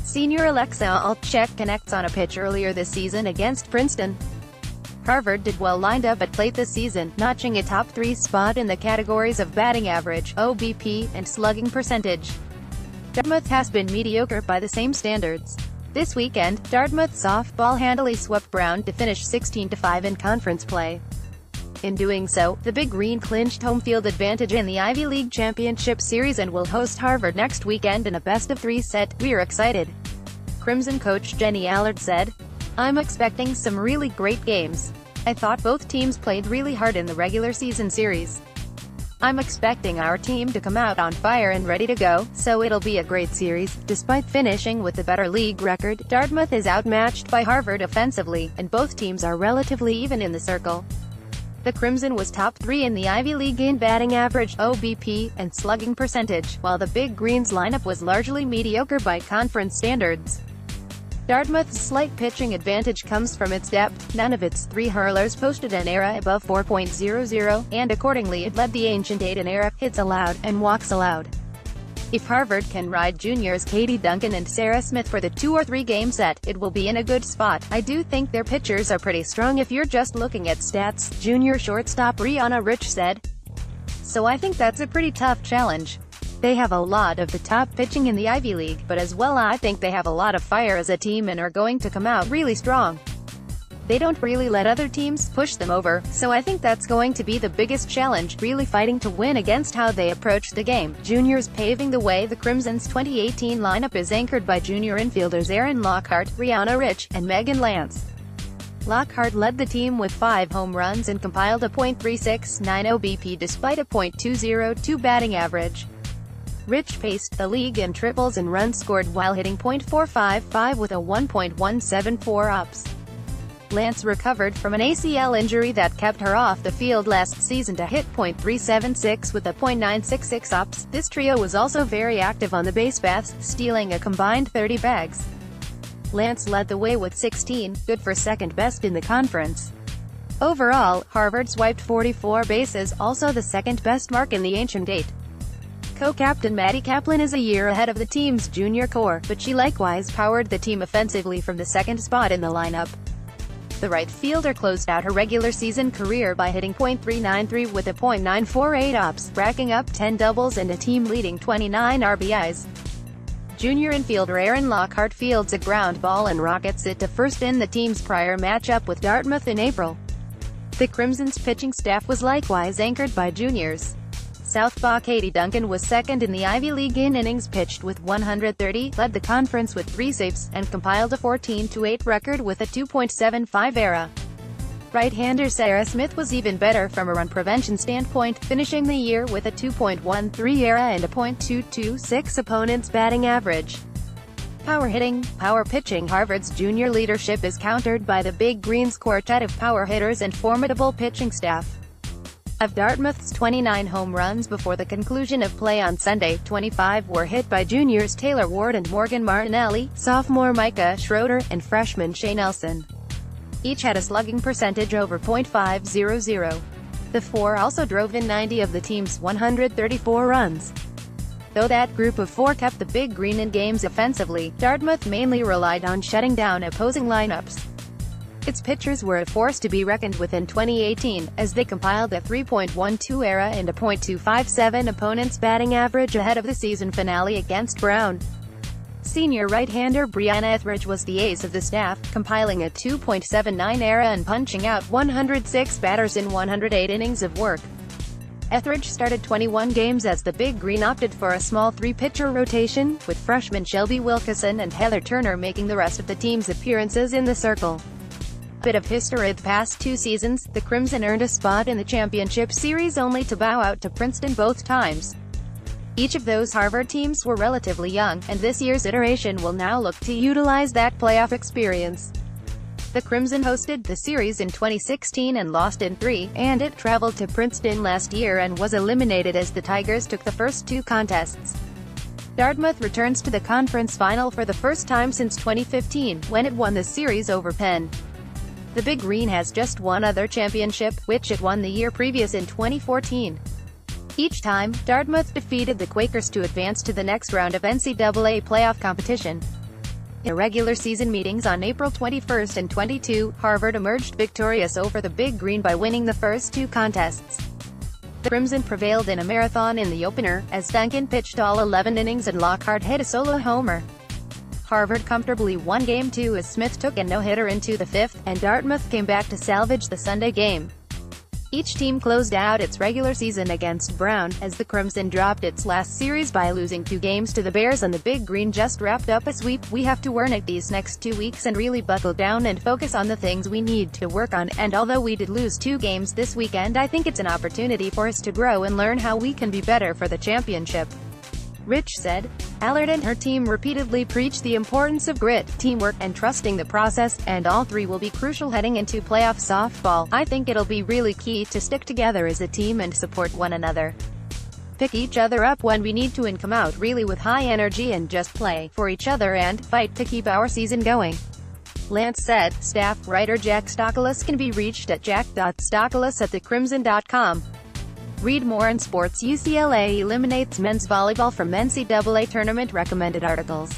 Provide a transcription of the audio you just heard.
Senior Alexa Altchek connects on a pitch earlier this season against Princeton. Harvard did well lined up at plate this season, notching a top 3 spot in the categories of batting average, OBP, and slugging percentage. Dartmouth has been mediocre by the same standards. This weekend, Dartmouth softball handily swept Brown to finish 16-5 in conference play. In doing so, the Big Green clinched home field advantage in the Ivy League Championship Series and will host Harvard next weekend in a best-of-3 set. "We're excited," Crimson coach Jenny Allard said. "I'm expecting some really great games. I thought both teams played really hard in the regular season series. I'm expecting our team to come out on fire and ready to go, so it'll be a great series." Despite finishing with the better league record, Dartmouth is outmatched by Harvard offensively, and both teams are relatively even in the circle. The Crimson was top 3 in the Ivy League in batting average, OBP, and slugging percentage, while the Big Green's lineup was largely mediocre by conference standards. Dartmouth's slight pitching advantage comes from its depth. None of its 3 hurlers posted an ERA above 4.00, and accordingly it led the ancient 8 in ERA, hits allowed, and walks allowed. If Harvard can ride juniors Katie Duncan and Sarah Smith for the 2 or 3 game set, it will be in a good spot. "I do think their pitchers are pretty strong if you're just looking at stats," junior shortstop Rihanna Rich said. "So I think that's a pretty tough challenge. They have a lot of the top pitching in the Ivy League, but as well I think they have a lot of fire as a team and are going to come out really strong. They don't really let other teams push them over, so I think that's going to be the biggest challenge, really fighting to win against how they approach the game." Juniors paving the way. The Crimson's 2018 lineup is anchored by junior infielders Aaron Lockhart, Rihanna Rich, and Megan Lance. Lockhart led the team with 5 home runs and compiled a .369 OBP despite a .202 batting average. Rich paced the league in triples and runs scored while hitting .455 with a 1.174 OPS. Lance recovered from an ACL injury that kept her off the field last season to hit .376 with a .966 OPS. This trio was also very active on the base paths, stealing a combined 30 bags. Lance led the way with 16, good for second best in the conference. Overall, Harvard swiped 44 bases, also the second best mark in the ancient 8. Co-captain Maddie Kaplan is a year ahead of the team's junior core, but she likewise powered the team offensively from the second spot in the lineup. The right fielder closed out her regular season career by hitting .393 with a .948 OPS, racking up 10 doubles and a team-leading 29 RBIs. Junior infielder Aaron Lockhart fields a ground ball and rockets it to first in the team's prior matchup with Dartmouth in April. The Crimson's pitching staff was likewise anchored by juniors. Southpaw Katie Duncan was second in the Ivy League in innings pitched with 130, led the conference with 3 saves, and compiled a 14-8 record with a 2.75 ERA. Right-hander Sarah Smith was even better from a run prevention standpoint, finishing the year with a 2.13 ERA and a .226 opponent's batting average. Power hitting, power pitching. Harvard's junior leadership is countered by the Big Green's quartet of power hitters and formidable pitching staff. Of Dartmouth's 29 home runs before the conclusion of play on Sunday, 25 were hit by juniors Taylor Ward and Morgan Martinelli, sophomore Micah Schroeder, and freshman Shea Nelson. Each had a slugging percentage over .500. The 4 also drove in 90 of the team's 134 runs. Though that group of 4 kept the Big Green in games offensively, Dartmouth mainly relied on shutting down opposing lineups. Its pitchers were a force to be reckoned with in 2018, as they compiled a 3.12 ERA and a .257 opponent's batting average ahead of the season finale against Brown. Senior right-hander Brianna Etheridge was the ace of the staff, compiling a 2.79 ERA and punching out 106 batters in 108 innings of work. Etheridge started 21 games as the Big Green opted for a small 3-pitcher rotation, with freshman Shelby Wilkeson and Heather Turner making the rest of the team's appearances in the circle. Bit of history. The past 2 seasons, the Crimson earned a spot in the championship series only to bow out to Princeton both times. Each of those Harvard teams were relatively young, and this year's iteration will now look to utilize that playoff experience. The Crimson hosted the series in 2016 and lost in 3, and it traveled to Princeton last year and was eliminated as the Tigers took the first 2 contests. Dartmouth returns to the conference final for the first time since 2015, when it won the series over Penn. The Big Green has just one other championship, which it won the year previous in 2014. Each time, Dartmouth defeated the Quakers to advance to the next round of NCAA playoff competition. In regular season meetings on April 21 and 22, Harvard emerged victorious over the Big Green by winning the first two contests. The Crimson prevailed in a marathon in the opener, as Duncan pitched all 11 innings and Lockhart hit a solo homer. Harvard comfortably won Game 2 as Smith took a no-hitter into the fifth, and Dartmouth came back to salvage the Sunday game. Each team closed out its regular season against Brown, as the Crimson dropped its last series by losing 2 games to the Bears and the Big Green just wrapped up a sweep. We have to earn it these next 2 weeks and really buckle down and focus on the things we need to work on, and although we did lose 2 games this weekend, I think it's an opportunity for us to grow and learn how we can be better for the championship," Rich said. Allard and her team repeatedly preached the importance of grit, teamwork, and trusting the process, and all 3 will be crucial heading into playoff softball. "I think it'll be really key to stick together as a team and support one another. Pick each other up when we need to and come out really with high energy and just play for each other and fight to keep our season going," Lance said. Staff writer Jack Stokolis can be reached at jack.stokolis@thecrimson.com. Read more on sports. UCLA eliminates men's volleyball from NCAA tournament recommended articles.